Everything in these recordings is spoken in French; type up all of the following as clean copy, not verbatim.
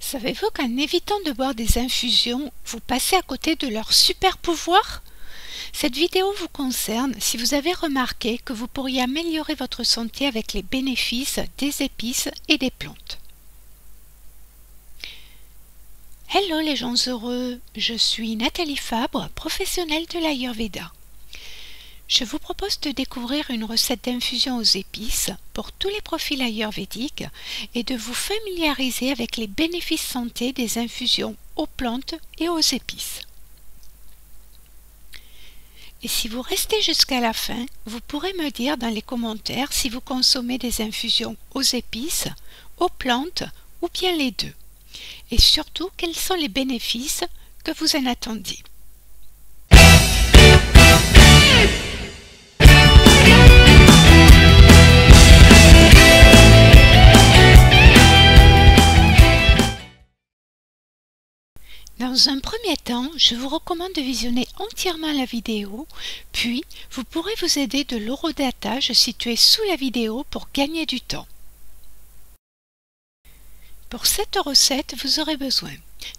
Savez-vous qu'en évitant de boire des infusions, vous passez à côté de leur super pouvoir? Cette vidéo vous concerne si vous avez remarqué que vous pourriez améliorer votre santé avec les bénéfices des épices et des plantes. Hello les gens heureux, je suis Nathalie Fabre, professionnelle de l'Ayurveda. Je vous propose de découvrir une recette d'infusion aux épices pour tous les profils ayurvédiques et de vous familiariser avec les bénéfices santé des infusions aux plantes et aux épices. Et si vous restez jusqu'à la fin, vous pourrez me dire dans les commentaires si vous consommez des infusions aux épices, aux plantes ou bien les deux. Et surtout, quels sont les bénéfices que vous en attendiez. Dans un premier temps, je vous recommande de visionner entièrement la vidéo, puis vous pourrez vous aider de l'horodatage situé sous la vidéo pour gagner du temps. Pour cette recette, vous aurez besoin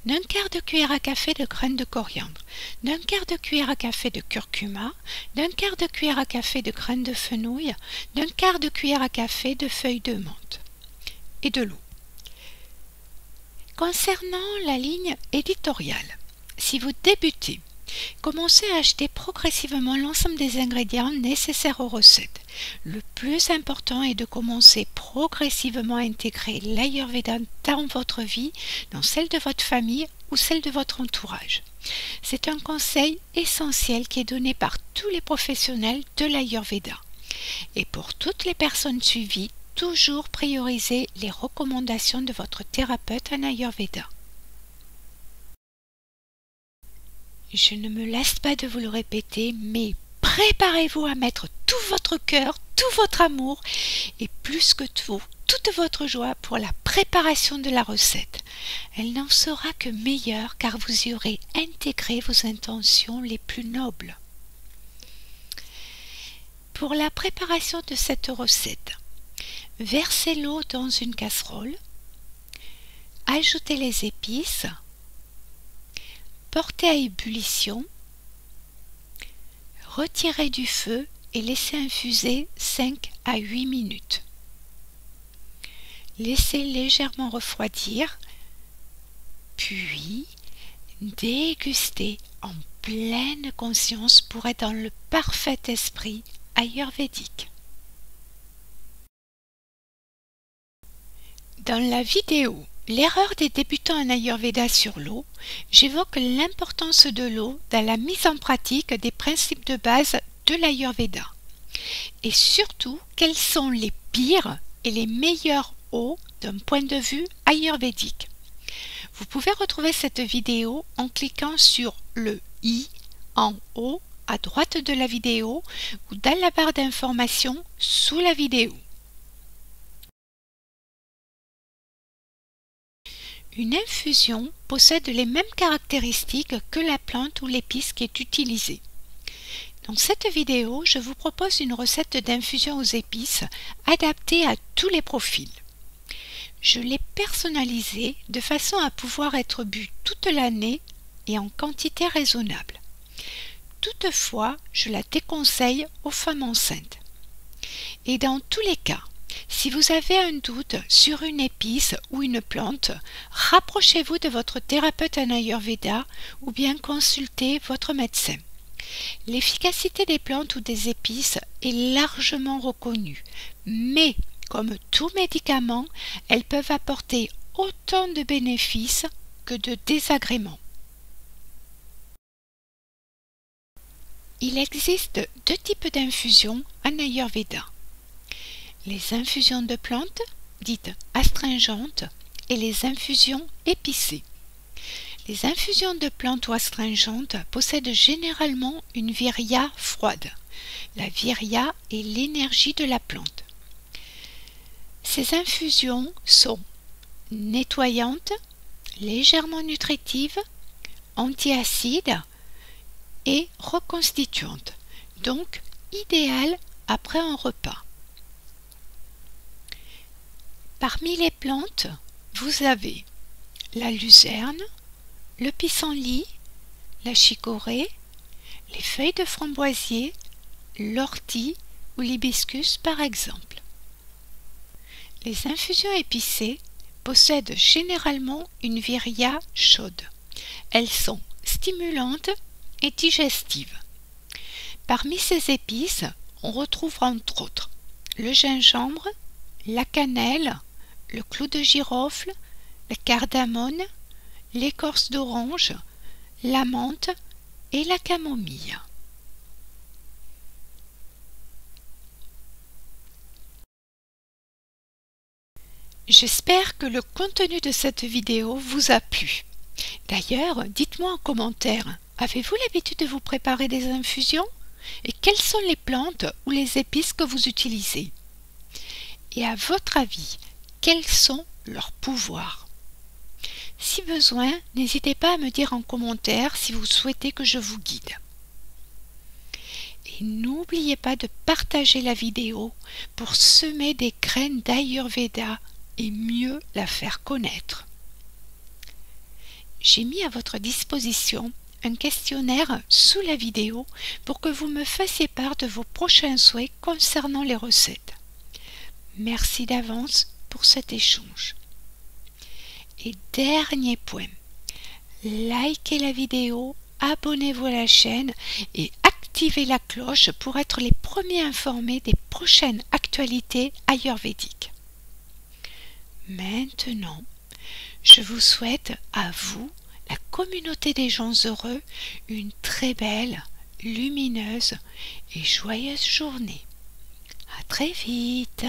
d'un quart de cuillère à café de graines de coriandre, d'un quart de cuillère à café de curcuma, d'un quart de cuillère à café de graines de fenouil, d'un quart de cuillère à café de feuilles de menthe et de l'eau. Concernant la ligne éditoriale, si vous débutez, commencez à acheter progressivement l'ensemble des ingrédients nécessaires aux recettes. Le plus important est de commencer progressivement à intégrer l'Ayurveda dans votre vie, dans celle de votre famille ou celle de votre entourage. C'est un conseil essentiel qui est donné par tous les professionnels de l'Ayurveda. Et pour toutes les personnes suivies, toujours prioriser les recommandations de votre thérapeute en Ayurveda. Je ne me lasse pas de vous le répéter, mais préparez-vous à mettre tout votre cœur, tout votre amour et plus que tout, toute votre joie pour la préparation de la recette. Elle n'en sera que meilleure car vous y aurez intégré vos intentions les plus nobles. Pour la préparation de cette recette, versez l'eau dans une casserole, ajoutez les épices, portez à ébullition, retirez du feu et laissez infuser 5 à 8 minutes. Laissez légèrement refroidir, puis dégustez en pleine conscience pour être dans le parfait esprit ayurvédique. Dans la vidéo « L'erreur des débutants en Ayurveda sur l'eau », j'évoque l'importance de l'eau dans la mise en pratique des principes de base de l'Ayurveda. Et surtout, quelles sont les pires et les meilleures eaux d'un point de vue ayurvédique. Vous pouvez retrouver cette vidéo en cliquant sur le i en haut à droite de la vidéo ou dans la barre d'informations sous la vidéo. Une infusion possède les mêmes caractéristiques que la plante ou l'épice qui est utilisée. Dans cette vidéo, je vous propose une recette d'infusion aux épices adaptée à tous les profils. Je l'ai personnalisée de façon à pouvoir être bu toute l'année et en quantité raisonnable. Toutefois, je la déconseille aux femmes enceintes. Et dans tous les cas, si vous avez un doute sur une épice ou une plante, rapprochez-vous de votre thérapeute en Ayurveda ou bien consultez votre médecin. L'efficacité des plantes ou des épices est largement reconnue, mais comme tout médicament, elles peuvent apporter autant de bénéfices que de désagréments. Il existe deux types d'infusions en Ayurveda. Les infusions de plantes, dites astringentes, et les infusions épicées. Les infusions de plantes ou astringentes possèdent généralement une virya froide. La virya est l'énergie de la plante. Ces infusions sont nettoyantes, légèrement nutritives, antiacides et reconstituantes, donc idéales après un repas. Parmi les plantes, vous avez la luzerne, le pissenlit, la chicorée, les feuilles de framboisier, l'ortie ou l'hibiscus par exemple. Les infusions épicées possèdent généralement une viriat chaude. Elles sont stimulantes et digestives. Parmi ces épices, on retrouve entre autres le gingembre, la cannelle, le clou de girofle, le cardamone, l'écorce d'orange, la menthe et la camomille. J'espère que le contenu de cette vidéo vous a plu. D'ailleurs, dites-moi en commentaire, avez-vous l'habitude de vous préparer des infusions? Et quelles sont les plantes ou les épices que vous utilisez? Et à votre avis, quels sont leurs pouvoirs? Si besoin, n'hésitez pas à me dire en commentaire si vous souhaitez que je vous guide. Et n'oubliez pas de partager la vidéo pour semer des graines d'Ayurveda et mieux la faire connaître. J'ai mis à votre disposition un questionnaire sous la vidéo pour que vous me fassiez part de vos prochains souhaits concernant les recettes. Merci d'avance pour cet échange. Et dernier point, likez la vidéo, abonnez-vous à la chaîne et activez la cloche pour être les premiers informés des prochaines actualités ayurvédiques. Maintenant, je vous souhaite à vous, la communauté des gens heureux, une très belle, lumineuse et joyeuse journée. À très vite!